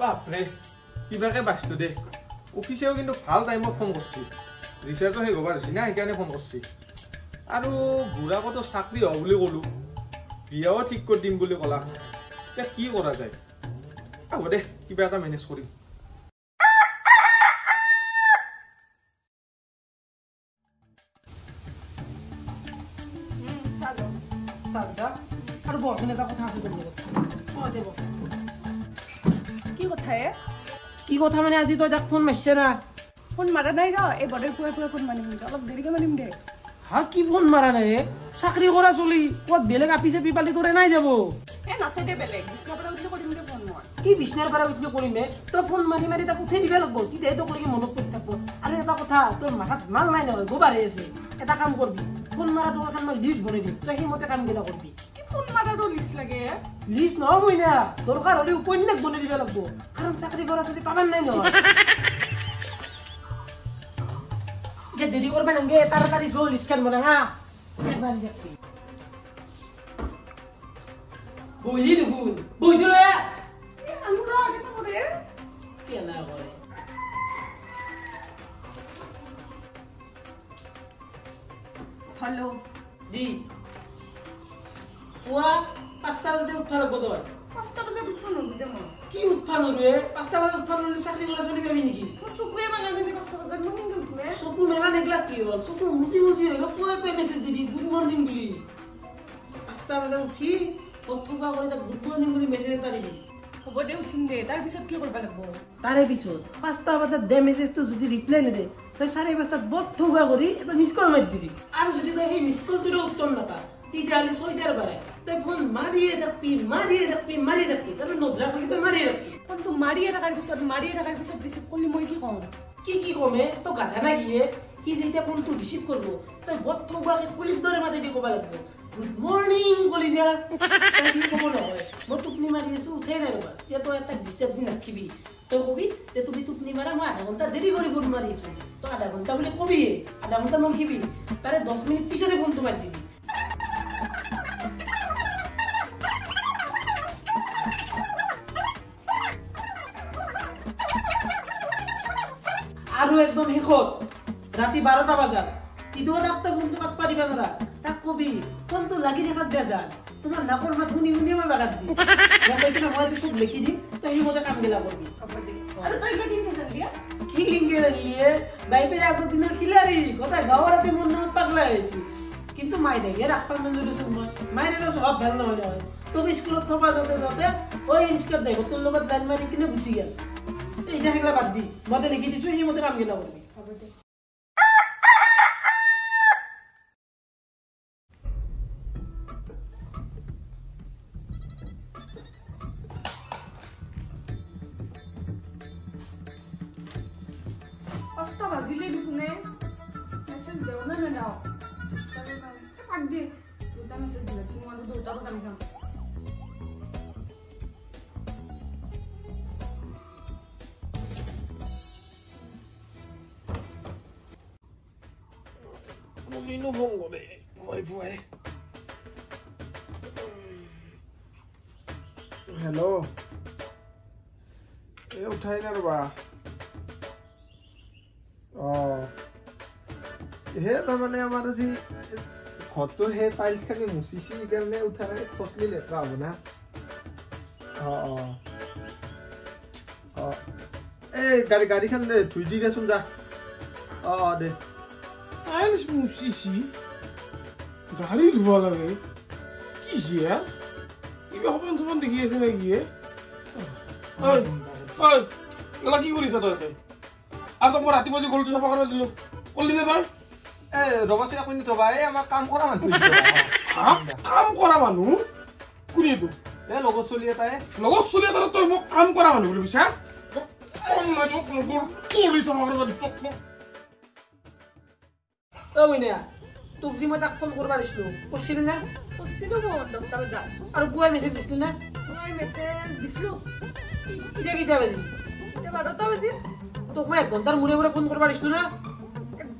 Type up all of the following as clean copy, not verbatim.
বাপৰে কিবাকে বাঁচতো দে অফিসেও কিন্তু ভাল টাইমত ফোন কৰছি ৰিচাৰ্জও শেষ হবাৰ হৈছে না সেইকাৰণে ফোন কৰছি আৰু বুঢ়াকতো চাকৰি হ বুলি কলো বিয়াও ঠিক কৰি দিম বুলি কলা এতিয়া কি কৰা যায় হ'ব দে কিবা এটা মেনেজ কৰিম আৰু বৰষুণ এটা কথা আছে কি কথা কি কথা মানে আজি তই তাক ফোন মাৰিছে না ফোন মাৰা নাই ৰ এই বৰ্ডাৰ পুৱাই ফোন মাৰিম অলপ দেৰিকে মাৰিম দে হা কি ফোন মাৰা নাই চাকৰি কৰা চলি ক'ত বেলেগ আপি চাপি পালি তোৰে নাই যাব নাছে দে বেলেগ বিছনাৰ পৰা উঠি কৰিম দে ফোন মই কি বিছনাৰ পৰা উঠি কৰিম দে তই ফোন মাৰি মাৰি তাক উঠাই দিব লাগিব তেতিয়াহে তোক লাগি মনত পৰি থাকিব আৰু এটা কথা তোৰ মাথাত মাল নাই নহয় গোবাৰে আছে এটা কাম কৰবি ফোন মাৰা তোক এখন মই লিষ্ট বনাই দিম তই সেইমতে কামকেইটা কৰবি কি ফোন মাৰাটো লিষ্ট লাগে লিষ্ট নহবই না দৰকাৰ হ'লে উপন্যাস বনাই দিব লাগিব কাৰণ চাকৰি কৰা চলি পাবান নাই নহয় যে দেৰি কৰবা নাংগে তাড়াতাড়ি গো লিষ্টখন বনা হা একবার দেখি বইলি দেখুন বইলে আমরা আগে তো করে কি না করে হ্যালো জি ওয়া 5টা বাজে উঠা লাগব তো 5টা বাজে উঠব নলু দে মই কি উঠফানো রে 5টা বাজে উঠফানো হলে চাকরি করা চলি পাবি নাকি সুকুয়ে মানে যে 5টা বাজে মই কিন্তু উঠবে সুকু মেলা নেগলা কি হল সুকু মুজি হইলো পুরো পে মেসেজ দিবি গুড মর্নিং বলি 5টা বাজে উঠি পথুবা করে তা গুড মর্নিং বলি মেসেজ এটা দিবি হ'ব দে উঠিম দে তাৰ পিছত কি কৰিব লাগিব তাৰে পিছত 5টা বাজাত দে মেসেজটো যদি ৰিপ্লাই নেদে তই 5:30 বথুবা কৰি এটা মিস কল মাৰি দিবি আৰু যদি তই সেই মিস কলটোৰ উত্তৰ নাপা তেতিয়াহ'লে 6টাৰ বাৰে তই ফোন মাৰিয়ে থাকবি তাৰ নজৰা কৰি তই মাৰিয়ে থাকবি ফোনটো মাৰিয়ে থকাৰ পিছত ৰিচিভ কৰিলে মই কি ক'ম কি কমে তই গাধা না কিয়ে সি যেতিয়া ফোনটো ৰিচিভ কৰিব তই বথুবাকে পুলিচ দৰে মাতি দি ক'ব লাগিব গুড মর্নিং কলিজা তাই কি খবর হয় মই টুপনি মারি আছো উঠে নাই রবা তে তো একটা ডিস্টার্ব দিন রাখিবি তো কবি তে তুমি টুপনি মারা মই আধা ঘন্টা দেরি করে ফোন মারি আছো তো আধা ঘন্টা বলে কবি আধা ঘন্টা নকিবি তারে 10 মিনিট পিছতে ফোনটো মারি দিবি আৰু একদম হেকত ৰাতি 12টা বাজাত তিটো ডাক্তা ফোনটো কাট পারিবা না তা কবি ফোনটো লাগি দেখাত দে যা তোমার নাপর মাত শুনি শুনি মই বাগাত দি কইছিনা মই সব লিখি দিম তুই এই মতে কাম গেলা করবি আৰু তই কি টেনশন দিয়া কি ইংগে লিয়ে বাইপেৰ আগৰ দিনৰ খিলাৰি কথা গাওৰ আপি মন নাম পাগলা হইছি কিন্তু মাই দে এর আপা মঞ্জুরি সুময় মাইরে সব ভাল নহয় নহয় তোক স্কুলত থবা যতে ওই ইনস্কার দেব তোর লগত লাইন মারি কিনে গুছি গেল এই যে হেগলা বাদ দি মতে লিখি দিছো এই মতে কাম গেলা করবি পাঁচটা বাজিলে দেখোনে মেছেজ দেও না নাও পাক দে দুটা মেছেজ দিলাছি মই আৰু দুটা বটা লিখাম Molino hongo de voy. Hello. উঠাই না ৰবা হে তাৰমানে আমাৰ আজি ঘৰটো হে টাইলছ খানি মুচিছি কাৰণে উঠাই খসলি লেতেৰা হ'ব না এই গাড়ীখন দে ধুই দি দেচোন যা দে টাইলছ মুচিছি গাড়ী ধুব লাগে কি জিয়া কিবা সপন চপন দেখি আছে নেকি এলা কি কৰিছ তই আৰু মই ৰাতিপুৱা যে গলটো চাফা কৰি দিলো কলি নে তই ৰবাচি আপুনি ৰবা আমাৰ কাম কৰা মানুহ কাম কৰা মানুহ কোনে এইটো লগত চলি এটাই তই মোক কাম কৰা মানুহ বুলি কৈছা তোক যে মই তাক ফোন কৰিব দিছিলো কৈছিলি না কৈছিলো মই 10টা বজাত আৰু পুৱাই মেছেজ দিছিলি না মই মেছেজ দিছিলো কেতিয়া বাজি এতিয়া 12টা বাজিল তোক মই 1 ঘণ্টাৰ মূৰে মূৰে ফোন কৰিব দিছিলো না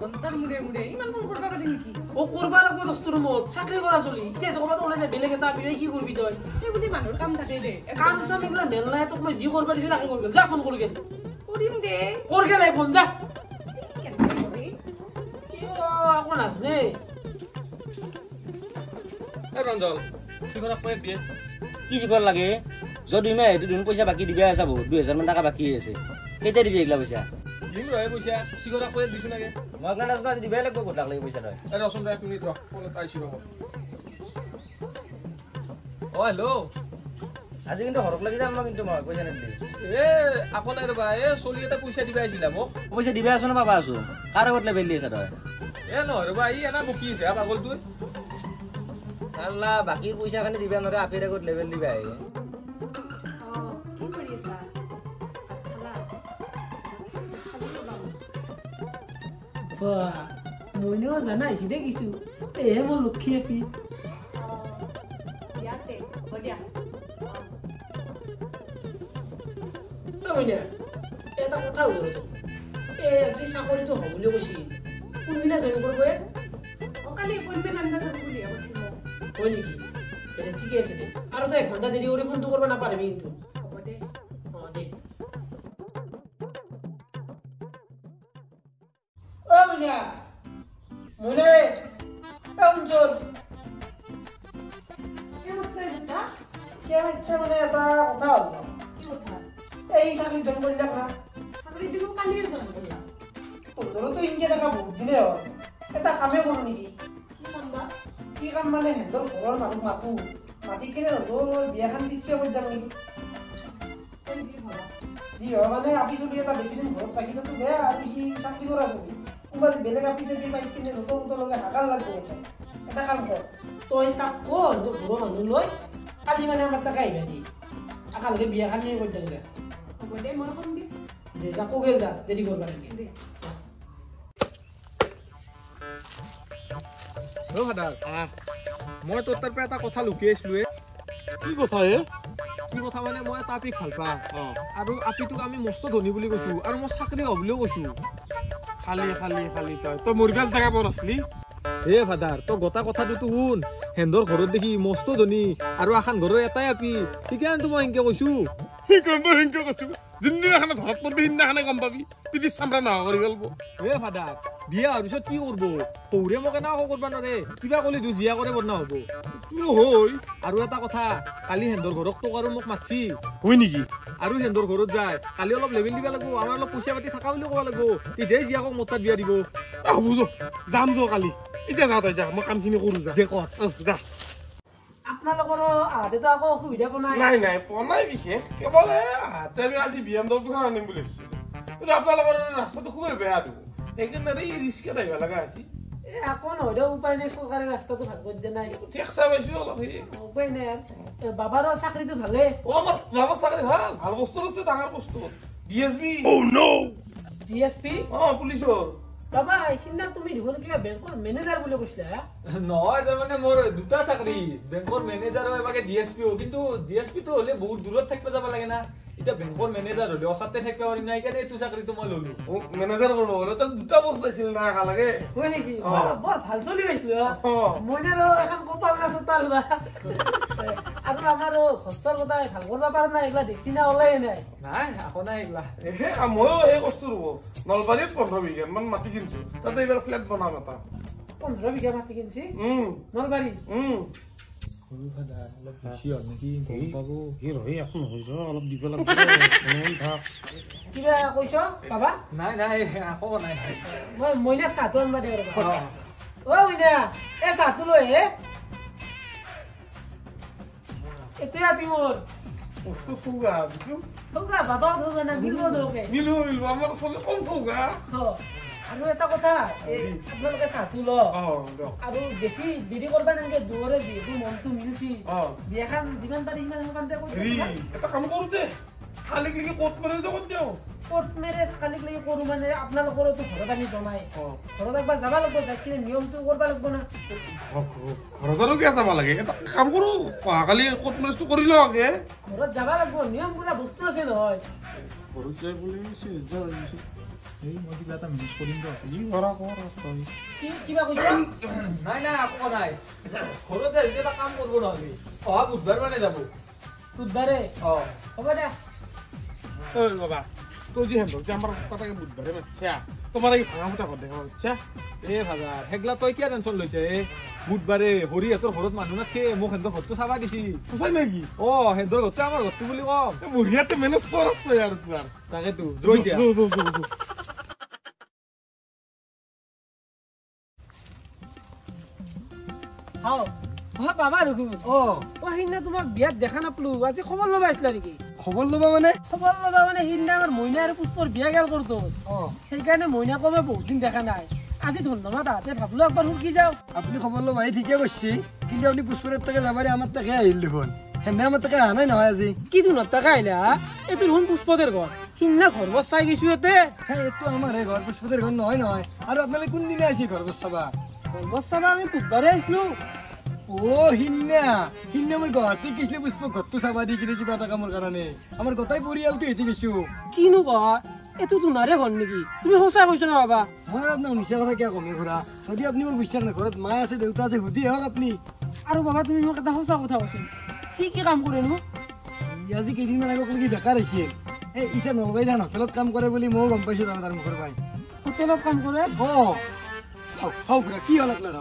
ঘণ্টাৰ মূৰে মূৰে ইমান ফোন কৰিব পাৰি নেকি ও কৰবা লাগব দস্তুৰ মত চাকৰি কৰা চলি এতিয়া ক'ৰবাত ওলাই যায় বেলেগ এটা বিয়ে কি কৰবি তই সেইবুলি মানুহৰ কাম থাকে দে কাম চাম এইগিলা মেল নাই তোক মই যি কৰবা দিছো তাকে কৰবি যা ফোন কৰগে কৰিম দে কৰগে নাই ফোন যা কেনেকৈ কৰি আকৌ নাজনে ৰঞ্জল শিখৰক কৈ দিয়ে কি শিখৰ লাগে যদি মই এইটো দিন পইচা বাকী দিবা আছে বহুত 2000 মান টাকা বাকী আছে কেতিয়া দিবি এইগিলা পইচা দিম ৰহে পইচা শিখৰক কৈ দিছো নাগে মই কাৰণে আজি দিবাই লাগিব গোটাক লাগি পইচা তই ৰচোন 1 মিনিট ৰ ফোনত পাইছো ৰহ অ হেল্ল' আজি কিন্তু হৰক লাগি যাম মই কিন্তু মই পইচা নিদিলি এ আকৌ নাই ৰবা এ চলি এটা পইচা দিবা আহিছিলা মোক পইচা দিবা আছো না পাবা আছো কাৰ আগত লেবেল দি আছে তই এ নহয় ৰবা ই এনা বকি আছে পাগলটো আল্লাহ বাকী পইচা খানি দিবা নৰে আপিৰ আগত লেবেল দিবা আহি কি কৰি আছা মইনেও জানা আহিছি দে কিছু এহে মোৰ লক্ষী আপি ইয়াতে হ'ব দিয়া মইনা এটা কথা হ'ল আজি চাকৰিটো হ'ব বুলি কৈছিল কোনদিনা জইন কৰিব কালি এপইণ্টমেণ্ট আনিব যাব বুলি কৈছিল হয় নেকি এটা ঠিকে আছে দে আৰু তই 1 ঘণ্টা দেৰি কৰি ফোনটো কৰিব নাপাৰিবি কিন্তু হ'ব দে দে ও মইনা মইনা অঞ্চল কি কৈছে এটা কেন ইচ্ছা মানে এটা কথা হ'ল কি কথা এই চাকৰি জইন কৰিলা না চাকৰি দিব কালিয়ে জইন কৰিলা তোৰতো ইনকে দেখা বহুত দিনে হ'ল এটা কামে কৰোঁ নেকি কি কাম বা কি কাম মানে সিহঁতৰ ঘৰৰ মানুহ মাতি কিনে তোৰ বিয়াখন ফিক্সে কৰি যাম নেকি তই যি ভাবা যি হয় মানে আপি চলি এটা বেছি দিন ঘৰত থাকি তো বেয়া আৰু সি চাকৰি কৰা চলি কোনোবা বেলেগ আপি চলি পাই কিনে য'তৰ লগে হাকাৰ লাগব এটা কাম কৰ তই তাক কৰ তোৰ ঘৰৰ মানুহ লৈ কালি মানে আমাৰ তাকে আহিবা দি আকালকে বিয়াখন সেই কৰি যাম হ'ব দে মই কম দে দে যা কগেল যা দেৰি কৰবা নেকি দে অ ভাদাৰ মই তোৰ তাৰ পৰা এটা কথা লুকি আছিলো কি কথা কি কথা মানে মই এটা আপিক ভাল পাওঁ আৰু আপিটোক আমি মস্ত ধনী বুলি কৈছো আৰু মই চাকৰি হ'ব বুলিও কৈছো খালি তই মোৰ বিয়াত জাগা পোৱা নাছিলি হে ভাদাৰ তই গোটা কথাটোতো শুন হেন্দৰ ঘৰত দেখি মস্ত ধনী আৰু আখান ঘৰৰ এটাই আপি সেইকাৰণেতো মই সেনকে কৈছো সেইকাৰণে সেনকে কৈছো যোনদিনাখনে ধৰত পৰবি সিদিনাখনে গম পাবি পিঠিত চামৰা নোহোৱা কৰি পেলাব হে ভাদাৰ বিয়া হোৱাৰ পিছত কি কৰিব সৌৰে মোক এনে আকৌ কৰিব নোৱাৰে কিবা কলি দুজিয়া কৰে বদনা হ'ব হয় আৰু এটা কথা কালি হেন্দৰ ঘৰক তোক আৰু মোক মাতছি হয় নেকি আৰু হেন্দৰ ঘৰত যায় কালি অলপ লেবেল দিব লাগিব আমাৰ অলপ পইচা পাতি থকা বুলি ক'ব লাগিব তেতিয়াই জীয়াকক মোৰ তাত বিয়া দিব হ'ব যাম কালি এতিয়া যা তই যা মই কামখিনি কৰো যা দে কৰ যা আপোনালোকৰ আহাতেতো আকৌ অসুবিধা পোৱা নাই পোৱা নাই বিশেষ কেৱল হাতে আমি আজি BMW আনিম বুলি ভাবিছো কিন্তু আপোনালোকৰ ৰাস্তাটো খুবেই বেয়াটো সেইকাৰণে এই ৰিস্কত আহিব লগা হৈছে আকৌ নহয় উপায় নাই চৰকাৰে ৰাস্তাটো ভাল কৰি দিয়া নাই ঠেকচা পাইছো অলপ সেই উপায় নাই বাবাৰো চাকৰিটো ভালে আমাৰ বাবা চাকৰি ভাল বস্তু আছে ডাঙৰ বস্তু DSP DSP পুলিচৰ বাবা এইখিনিনা তুমি দেখোন কিবা বেংকৰ মেনেজাৰ বুলি কৈছিলা নহয় তাৰমানে মোৰ দুটা চাকৰি বেংকৰ মেনেজাৰ হয় বাকে DSP কিন্তু DSP টো হলে বহুত দূৰত থাকিব যাব লাগে না এটা বেংকৰ মেনেজাৰ হলে অসাতে থাকিব পাৰি না সেইকাৰণে এইটো চাকৰিটো মই ললো মেনেজাৰ কৰিব হলে তাত দুটা বস্তু আছিল না একেলগে হয় নেকি বৰ ভাল চলি পাইছিলো মই আৰু এখন কপাল না চোতাল বা আৰু আমাৰো ঘৰৰ কথা ভাল কৰিব পৰা নাই এইগিলা দেখছি না ওলাই নাই আকৌ নাই এইগিলা ময়ো এই কষ্ট ৰব নলবাৰীত 15 বিঘা মান মাটি কিনছো তাতে এইবাৰ ফ্লেট বনাম এটা 15 বিঘা মাটি কিনছি নলবাৰী কিবা কৈছ বাবা নাই আকৌ নাই মই মইনাক চাহটো আনবা দে ৰবা অ মইনা এই চাহটো লৈ হে এতিয়া আপি মোৰ বস্তু থৌগা বুজু থৌগা বাবা থৌগা না মিলব দৰকে মিলব আমাৰ চলে কম থৌগা আৰু এটা কথা আপোনালোকে চাহটো ল আৰু বেছি দেৰি কৰবা নালাগে দুৱৰে যিহেতু মনটো মিলছি বিয়াখন যিমান পাৰি সিমান সোনকালে কৰি এটা কাম কৰো দে কালিক লাগি কোৰ্ট মেৰেজ কৰি দিওঁ কোৰ্ট মেৰেজ কালিক লাগি কৰো মানে আপোনালোকৰতো ঘৰত আমি জনাই ঘৰত একবাৰ যাব লাগিব যাই কিনে নিয়মটো কৰিব লাগিব না ঘৰত আৰু কিয় যাব লাগে এটা কাম কৰো অহাকালি কোৰ্ট মেৰেজটো কৰি লওঁ আগে ঘৰত যাব লাগিব নিয়ম বোলা বস্তু আছে নহয় ঘৰত যাই বোলে এই মই কিবা এটা মিছ কৰিম ৰ ই কৰা কৰ তই কিবা কৈছা নাই নাই একো নাই ঘৰতে আহিলে এটা কাম কৰিব নহ'লে অহা বুধবাৰ মানে যাব বুধবাৰে অ হ'ব দে ঐ বাবা তুই যে হেন যে আমার কথাকে বুধবারে মারছা তোমার এই ভাঙা মুটা কথা দেখা হচ্ছে এ ভাজাৰ হেগলা তই কিয় টেনচন লৈছে বুধবাৰে হৰিহঁতৰ ঘৰত মানুহ নাথাকে মোক সিহঁতৰ ঘৰটো চাবা দিছি সঁচাই নাকি অ সিহঁতৰ ঘৰটো আমাৰ ঘৰটো বুলি কম বঢ়িয়াতে মেনেজ কৰক তই আৰু তোমাৰ তাকেতো জয় দিয়া হাও বাবা ৰখো অ সিদিনা তোমাক বিয়াত দেখা নাপলো আজি খবৰ ল'বা আহিছিলা নেকি খবৰ ল'বা মানে খবৰ ল'বা মানে সিদিনা আমাৰ মইনা আৰু পুষ্পৰ বিয়া গেল কৰতো অ সেইকাৰণে মইনাকো মই বহুত দিন দেখা নাই আজি ধন্যবাদ তাহাঁতে ভাবলো একবাৰ সুখী যাওঁ আপুনি খবৰ ল'বা ঠিকে কৈছে কিন্তু আপুনি পুষ্পৰাত তাকে যাবাৰে আমাৰ তাকে আহিল দেখোন সেনে আমাৰ তাকে অহা নাই নহয় আজি কি ধুনত তাকে আহিলা এইটো দেখোন পুষ্পদের ঘৰ সিদিনা ঘৰ বছ চাই গৈছো ইয়াতে এইটো আমাৰ ঘৰ পুষ্পদেৰ ঘৰ নহয় নহয় আৰু আপোনালোকে কোনদিনা আহিছে ঘৰ বছ চাবা ঘৰ বছ চাবা আমি বুধবাৰে আহিছিলো অ সিদিনা সিদিনা মই গুৱাহাটী গৈছিলো পুষ্প ঘৰটো চাবা দি কিনে কিবা এটা কামৰ কাৰণে আমাৰ গোটেই পৰিয়ালটো হেঁতি গৈছো কিনো কোৱা এইটো তোমাৰে ঘৰ নেকি তুমি সঁচা কৈছা না বাবা মই আপোনাৰ মিছা কথা কিয় কমে ঘূৰা যদি আপুনি মোক বিশ্বাস নাই ঘৰত মা আছে দেউতা আছে সুধি আহক আপুনি আৰু বাবা তুমি মোক এটা সঁচা কথা কৈছা কি কাম কৰেনো আজি কেইদিনমান আগত লাগি বেকাৰ হৈছিল এই এতিয়া নলবাৰী ধান হোটেলত কাম কৰে বুলি ময়ো গম পাইছো তাৰ মুখৰ পাই হোটেলত কাম কৰে অ কি হ'ল আপোনাৰ